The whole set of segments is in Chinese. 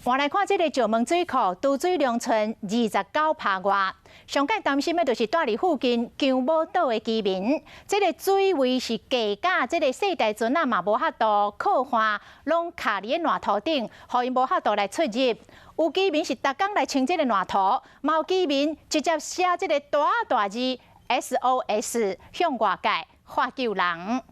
换来看，这个石门水库储水量存29趴外，上界担心的就是住伫附近姜母岛的居民，这个水位是低甲这个世代船啊嘛无法度靠岸，拢卡伫个烂土顶，互因无法度来出入。有居民是逐工来清这个烂土，嘛有居民直接写这个大字 SOS 向外界发救人。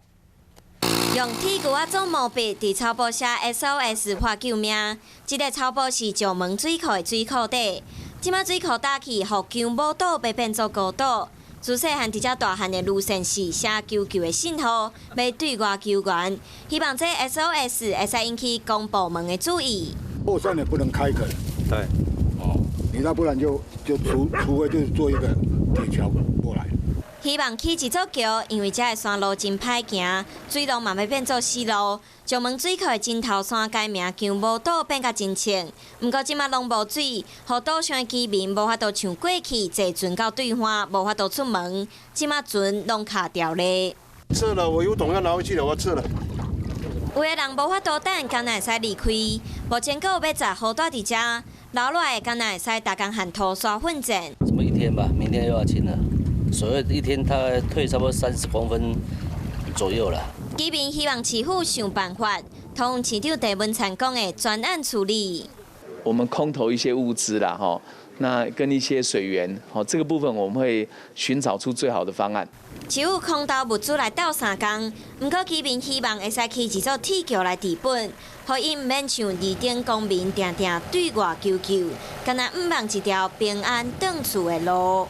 用铁牛仔做毛笔，伫草埔写 SOS 发救命。这个草埔是石门水库的水库底，即马水库打起，互姜母岛被变作孤岛。自细汉伫遮大汉的路线是写求救的信号，要对外求援。希望这 SOS 会使引起公部门的注意。后山也不能开垦，对，哦，你那不然就除非就是做一个铁桥过来。 希望起一座桥，因为遮个山路真歹行，水路嘛要变作死路。石门水库的针头山改名姜母岛变甲真清，毋过即马拢无水，互岛上的居民无法度像过去坐船到对岸，无法度出门。即马船拢卡掉咧。撤了，我有桶要拿回去了，我撤了。有的人无法度等，敢若会使离开。目前阁有要十好住伫遮，留落来敢若会使逐工和土刷混战。什么一天吧，明天又要清了。 所谓一天，它退差不多30公分左右了。居民希望市府想办法，同市长郑文灿讲的专案处理。我们空投一些物资啦，哈，那跟一些水源，好，这个部分我们会寻找出最好的方案。市府空投物资来斗3工，不过居民希望会使起一座铁桥来治本，互因唔免像二等公民定定对外求救，敢若唔望一条平安回厝的路。